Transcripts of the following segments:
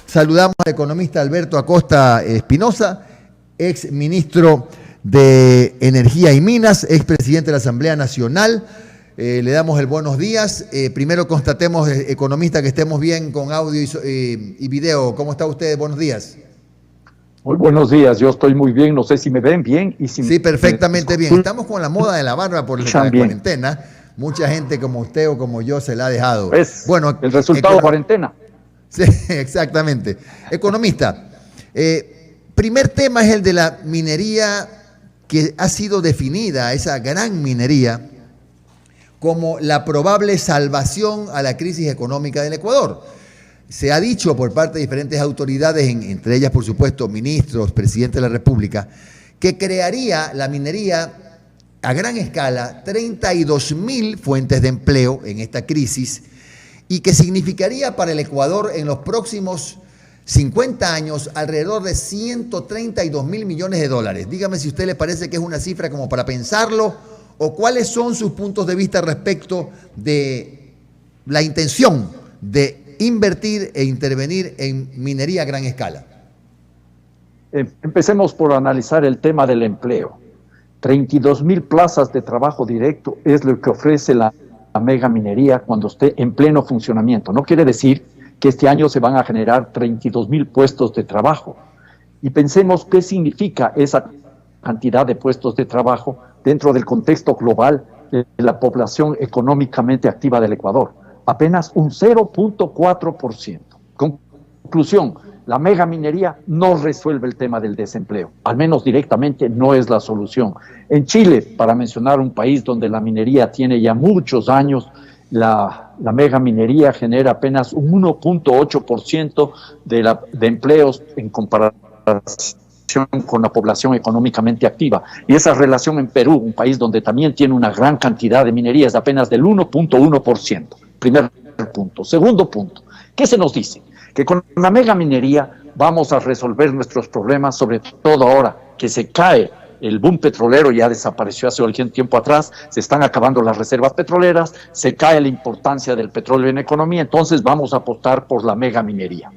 Saludamos al economista Alberto Acosta Espinosa, ex ministro de Energía y Minas, ex presidente de la Asamblea Nacional. Le damos el buenos días. Primero constatemos, economista, que estemos bien con audio y video. ¿Cómo está usted? Buenos días. Muy buenos días, yo estoy muy bien, no sé si me ven bien. Y si sí, perfectamente bien. Estamos con la moda de la barba por la cuarentena. Mucha gente como usted o como yo se la ha dejado. Es bueno, el resultado de cuarentena. Sí, exactamente. Economista, primer tema es el de la minería, que ha sido definida, esa gran minería, como la probable salvación a la crisis económica del Ecuador. Se ha dicho por parte de diferentes autoridades, entre ellas, por supuesto, ministros, presidente de la República, que crearía la minería a gran escala 32.000 fuentes de empleo en esta crisis y que significaría para el Ecuador en los próximos 50 años alrededor de 132.000 millones de dólares. Dígame si a usted le parece que es una cifra como para pensarlo, o cuáles son sus puntos de vista respecto de la intención de invertir e intervenir en minería a gran escala. Empecemos por analizar el tema del empleo. 32.000 plazas de trabajo directo es lo que ofrece la mega minería cuando esté en pleno funcionamiento. No quiere decir que este año se van a generar 32.000 puestos de trabajo. Y pensemos qué significa esa cantidad de puestos de trabajo dentro del contexto global de la población económicamente activa del Ecuador. Apenas un 0.4%. Conclusión, la mega minería no resuelve el tema del desempleo, al menos directamente no es la solución. En Chile, para mencionar un país donde la minería tiene ya muchos años, la mega minería genera apenas un 1.8% de empleos en comparación con la población económicamente activa. Y esa relación en Perú, un país donde también tiene una gran cantidad de minería, es apenas del 1.1%. Primer punto. Segundo punto, ¿qué se nos dice? Que con la mega minería vamos a resolver nuestros problemas, sobre todo ahora que se cae el boom petrolero, ya desapareció hace algún tiempo atrás, se están acabando las reservas petroleras, se cae la importancia del petróleo en la economía, entonces vamos a apostar por la mega minería.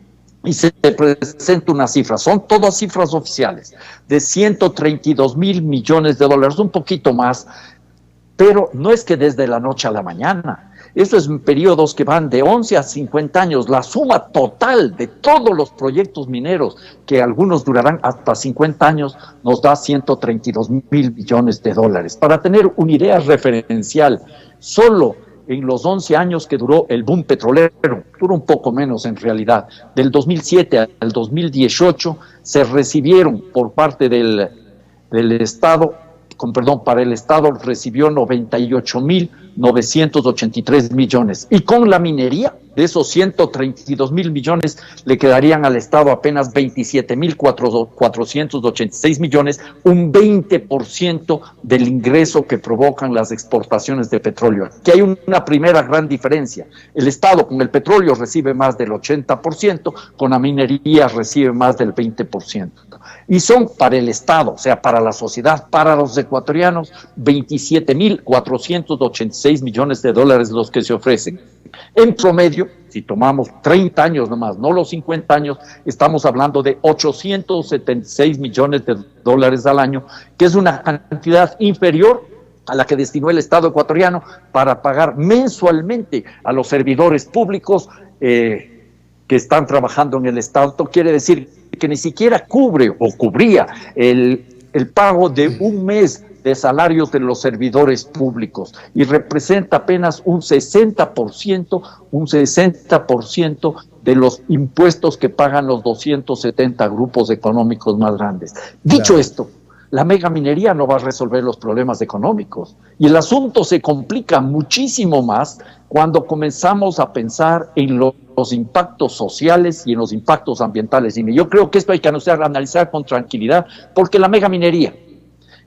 Y se presenta una cifra, son todas cifras oficiales, de 132.000 millones de dólares, un poquito más, pero no es que desde la noche a la mañana. Eso es en periodos que van de 11 a 50 años. La suma total de todos los proyectos mineros, que algunos durarán hasta 50 años, nos da 132.000 millones de dólares. Para tener una idea referencial, solo en los 11 años que duró el boom petrolero, duró un poco menos en realidad, del 2007 al 2018, se recibieron por parte del Estado, para el Estado recibió 98.983 millones. Y con la minería, de esos 132.000 millones, le quedarían al Estado apenas 27.486 millones, un 20% del ingreso que provocan las exportaciones de petróleo. Aquí hay una primera gran diferencia. El Estado con el petróleo recibe más del 80%, con la minería recibe más del 20%. Y son para el Estado, o sea, para la sociedad, para los ecuatorianos, 27.486 millones de dólares los que se ofrecen. En promedio, si tomamos 30 años nomás, no los 50 años, estamos hablando de 876 millones de dólares al año, que es una cantidad inferior a la que destinó el Estado ecuatoriano para pagar mensualmente a los servidores públicos que están trabajando en el Estado. Esto quiere decir que ni siquiera cubre o cubría el pago de un mes de salarios de los servidores públicos y representa apenas un 60% de los impuestos que pagan los 270 grupos económicos más grandes. Dicho esto, la mega minería no va a resolver los problemas económicos y el asunto se complica muchísimo más cuando comenzamos a pensar en los impactos sociales y en los impactos ambientales. Y yo creo que esto hay que analizar con tranquilidad, porque la mega minería,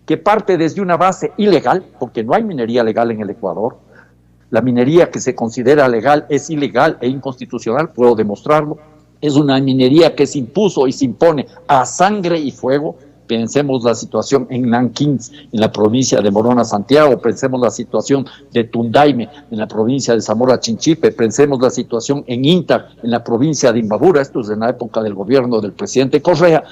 que parte desde una base ilegal, porque no hay minería legal en el Ecuador, la minería que se considera legal es ilegal e inconstitucional, puedo demostrarlo, es una minería que se impuso y se impone a sangre y fuego, pensemos la situación en Nanquín, en la provincia de Morona Santiago, pensemos la situación de Tundaime, en la provincia de Zamora Chinchipe, pensemos la situación en Inta, en la provincia de Imbabura, esto es en la época del gobierno del presidente Correa,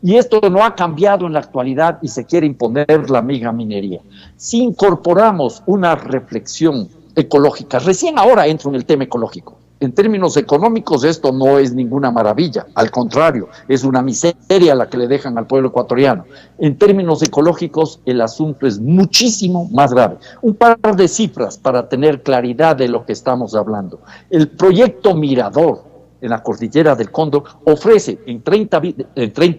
y esto no ha cambiado en la actualidad y se quiere imponer la megaminería. Si incorporamos una reflexión ecológica, recién ahora entro en el tema ecológico. En términos económicos esto no es ninguna maravilla, al contrario, es una miseria la que le dejan al pueblo ecuatoriano. En términos ecológicos el asunto es muchísimo más grave. Un par de cifras para tener claridad de lo que estamos hablando. El proyecto Mirador en la cordillera del Cóndor ofrece en 30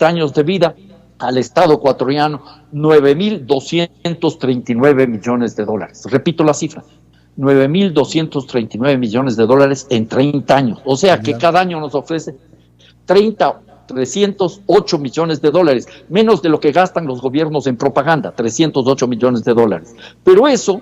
años de vida al Estado ecuatoriano 9.239 millones de dólares. Repito la cifra. 9.239 millones de dólares en 30 años. O sea que cada año nos ofrece 308 millones de dólares, menos de lo que gastan los gobiernos en propaganda, 308 millones de dólares. Pero eso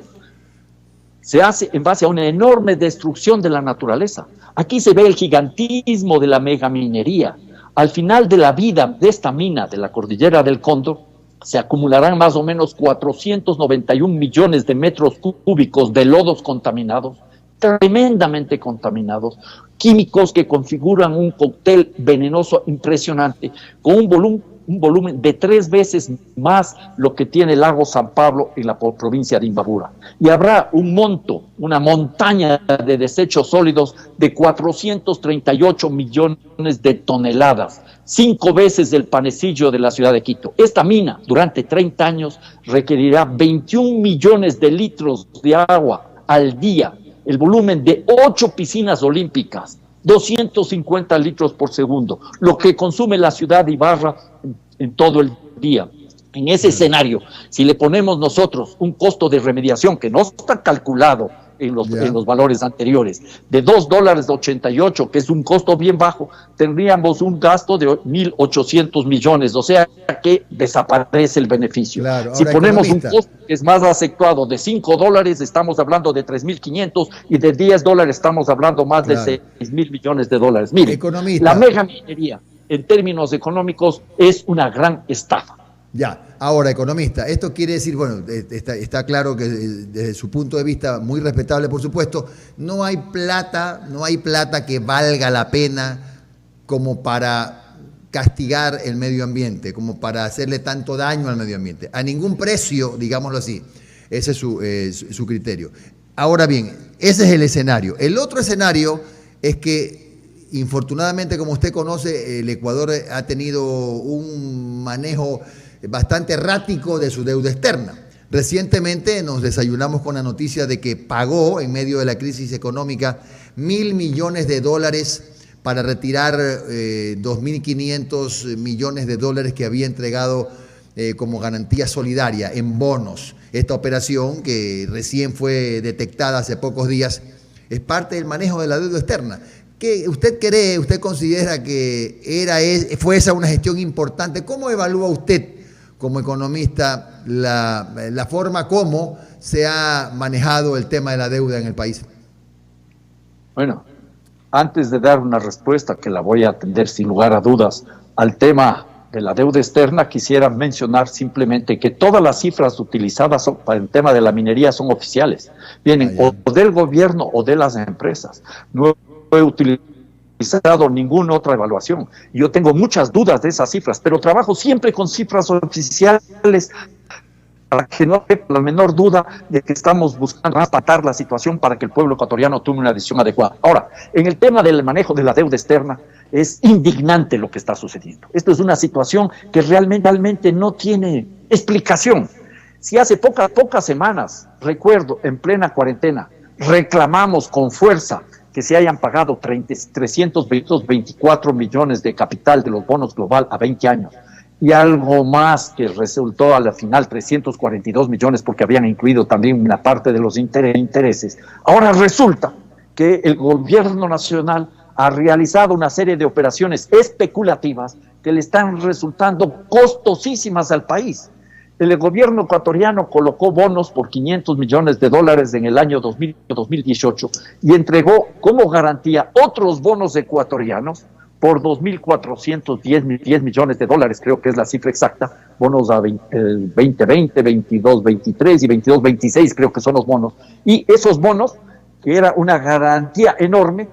se hace en base a una enorme destrucción de la naturaleza. Aquí se ve el gigantismo de la megaminería. Al final de la vida de esta mina de la cordillera del Cóndor, se acumularán más o menos 491 millones de metros cúbicos de lodos contaminados, tremendamente contaminados, químicos que configuran un cóctel venenoso impresionante, con un volumen de 3 veces más lo que tiene el lago San Pablo en la provincia de Imbabura. Y habrá una montaña de desechos sólidos de 438 millones de toneladas, 5 veces el panecillo de la ciudad de Quito. Esta mina, durante 30 años, requerirá 21 millones de litros de agua al día, el volumen de 8 piscinas olímpicas, 250 litros por segundo, lo que consume la ciudad de Ibarra en todo el día. En ese escenario, si le ponemos nosotros un costo de remediación que no está calculado en los valores anteriores, de $2.88, que es un costo bien bajo, tendríamos un gasto de 1.800 millones, o sea que desaparece el beneficio. Claro, si ponemos un costo que es más aceptado de $5, estamos hablando de 3.500, y de $10 estamos hablando más de 6.000 millones de dólares. Mire, la megaminería en términos económicos es una gran estafa. Ya, ahora, economista, esto quiere decir, bueno, está claro que desde su punto de vista, muy respetable por supuesto, no hay plata que valga la pena como para castigar el medio ambiente, como para hacerle tanto daño al medio ambiente, a ningún precio, digámoslo así. Ese es su criterio. Ahora bien, ese es el escenario. El otro escenario es que, infortunadamente, como usted conoce, el Ecuador ha tenido un manejo bastante errático de su deuda externa. Recientemente nos desayunamos con la noticia de que pagó, en medio de la crisis económica, $1.000 millones para retirar 2.500 millones de dólares que había entregado como garantía solidaria en bonos. Esta operación, que recién fue detectada hace pocos días, es parte del manejo de la deuda externa. ¿Qué usted considera que fue esa una gestión importante? ¿Cómo evalúa usted, como economista, la forma como se ha manejado el tema de la deuda en el país? Bueno, antes de dar una respuesta, que la voy a atender sin lugar a dudas, al tema de la deuda externa, quisiera mencionar simplemente que todas las cifras utilizadas para el tema de la minería son oficiales. Vienen o del gobierno o de las empresas. No he utilizado ninguna otra evaluación. Yo tengo muchas dudas de esas cifras, pero trabajo siempre con cifras oficiales para que no haya la menor duda de que estamos buscando tratar la situación para que el pueblo ecuatoriano tome una decisión adecuada. Ahora, en el tema del manejo de la deuda externa, es indignante lo que está sucediendo. Esto es una situación que realmente no tiene explicación. Si hace pocas semanas, recuerdo, en plena cuarentena, reclamamos con fuerza que se hayan pagado 324 millones de capital de los bonos global a 20 años, y algo más que resultó a la final 342 millones porque habían incluido también una parte de los intereses. Ahora resulta que el gobierno nacional ha realizado una serie de operaciones especulativas que le están resultando costosísimas al país. El gobierno ecuatoriano colocó bonos por 500 millones de dólares en el año 2018 y entregó como garantía otros bonos ecuatorianos por 2.410 millones de dólares, creo que es la cifra exacta, bonos a 2020, 22, 23 y 22, 26 creo que son los bonos. Y esos bonos, que era una garantía enorme,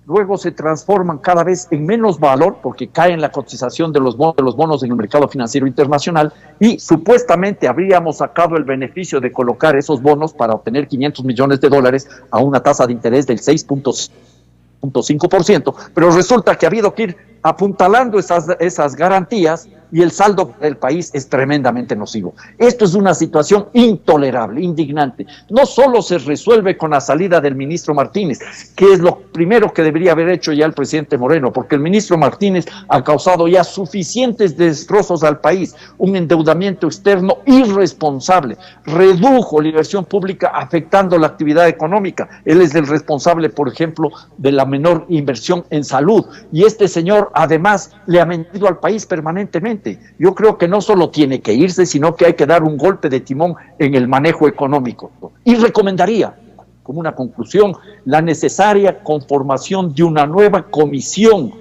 luego se transforman cada vez en menos valor porque cae en la cotización de los bonos en el mercado financiero internacional y supuestamente habríamos sacado el beneficio de colocar esos bonos para obtener 500 millones de dólares a una tasa de interés del 6.5%, pero resulta que ha habido que ir apuntalando esas garantías y el saldo del país es tremendamente nocivo. Esto es una situación intolerable, indignante. No solo se resuelve con la salida del ministro Martínez, que es lo primero que debería haber hecho ya el presidente Moreno, porque el ministro Martínez ha causado ya suficientes destrozos al país, un endeudamiento externo irresponsable, redujo la inversión pública afectando la actividad económica. Él es el responsable, por ejemplo, de la menor inversión en salud, y este señor además le ha mentido al país permanentemente. Yo creo que no solo tiene que irse, sino que hay que dar un golpe de timón en el manejo económico. Y recomendaría, como una conclusión, la necesaria conformación de una nueva comisión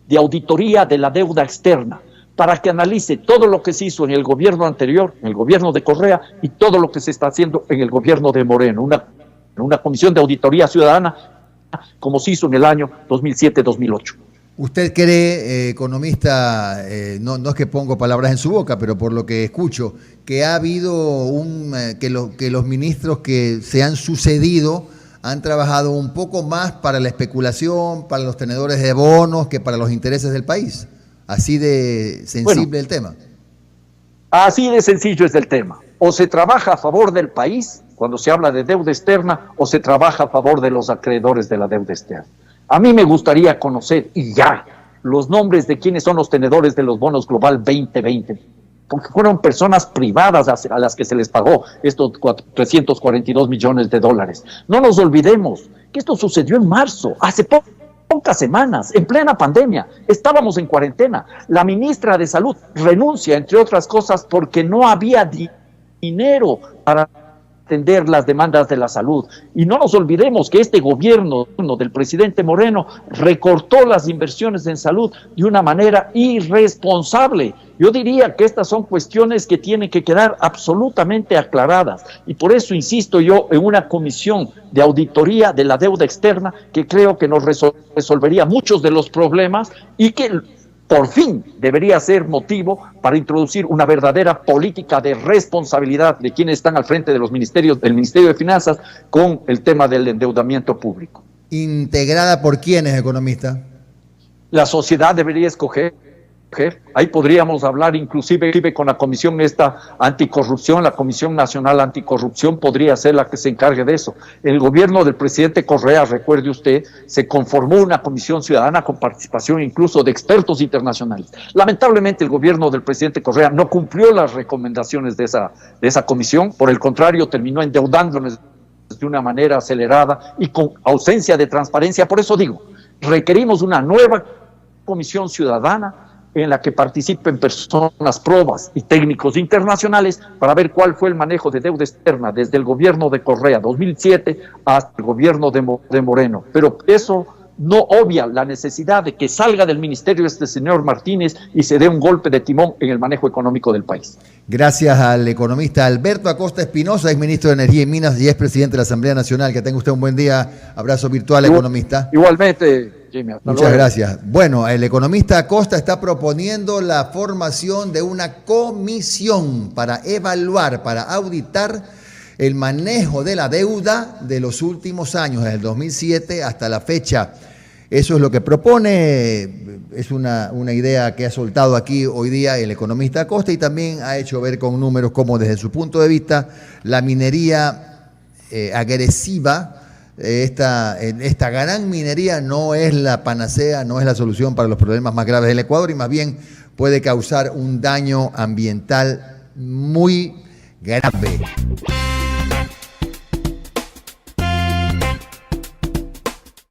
de auditoría de la deuda externa para que analice todo lo que se hizo en el gobierno anterior, en el gobierno de Correa, y todo lo que se está haciendo en el gobierno de Moreno. Una comisión de auditoría ciudadana como se hizo en el año 2007-2008. ¿Usted cree, economista, no es que pongo palabras en su boca, pero por lo que escucho, que ha habido que los ministros que se han sucedido han trabajado un poco más para la especulación, para los tenedores de bonos, que para los intereses del país? Así de sensible el tema. Así de sencillo es el tema. O se trabaja a favor del país cuando se habla de deuda externa, o se trabaja a favor de los acreedores de la deuda externa. A mí me gustaría conocer, y ya, los nombres de quiénes son los tenedores de los bonos Global 2020, porque fueron personas privadas a las que se les pagó estos 342 millones de dólares. No nos olvidemos que esto sucedió en marzo, hace pocas semanas, en plena pandemia. Estábamos en cuarentena. La ministra de Salud renuncia, entre otras cosas, porque no había dinero para atender las demandas de la salud. Y no nos olvidemos que este gobierno del presidente Moreno recortó las inversiones en salud de una manera irresponsable. Yo diría que estas son cuestiones que tienen que quedar absolutamente aclaradas, y por eso insisto yo en una comisión de auditoría de la deuda externa que creo que nos resolvería muchos de los problemas y que por fin debería ser motivo para introducir una verdadera política de responsabilidad de quienes están al frente de los ministerios, del Ministerio de Finanzas, con el tema del endeudamiento público. ¿Integrada por quiénes, economista? La sociedad debería escoger. Ahí podríamos hablar inclusive con la comisión anticorrupción, la Comisión Nacional Anticorrupción podría ser la que se encargue de eso. El gobierno del presidente Correa, recuerde usted, se conformó una comisión ciudadana con participación incluso de expertos internacionales. Lamentablemente el gobierno del presidente Correa no cumplió las recomendaciones de esa comisión, por el contrario terminó endeudándonos de una manera acelerada y con ausencia de transparencia. Por eso digo, requerimos una nueva comisión ciudadana en la que participen personas probas y técnicos internacionales para ver cuál fue el manejo de deuda externa desde el gobierno de Correa 2007 hasta el gobierno de Moreno. Pero eso no obvia la necesidad de que salga del ministerio este señor Martínez y se dé un golpe de timón en el manejo económico del país. Gracias al economista Alberto Acosta Espinosa, ex ministro de Energía y Minas y ex presidente de la Asamblea Nacional. Que tenga usted un buen día. Abrazo virtual, economista. Igualmente, Jimmy. Muchas gracias. Bueno, el economista Acosta está proponiendo la formación de una comisión para evaluar, para auditar el manejo de la deuda de los últimos años, desde el 2007 hasta la fecha. Eso es lo que propone, es una idea que ha soltado aquí hoy día el economista Acosta, y también ha hecho ver con números cómo desde su punto de vista la minería agresiva, esta gran minería no es la panacea, no es la solución para los problemas más graves del Ecuador, y más bien puede causar un daño ambiental muy grave.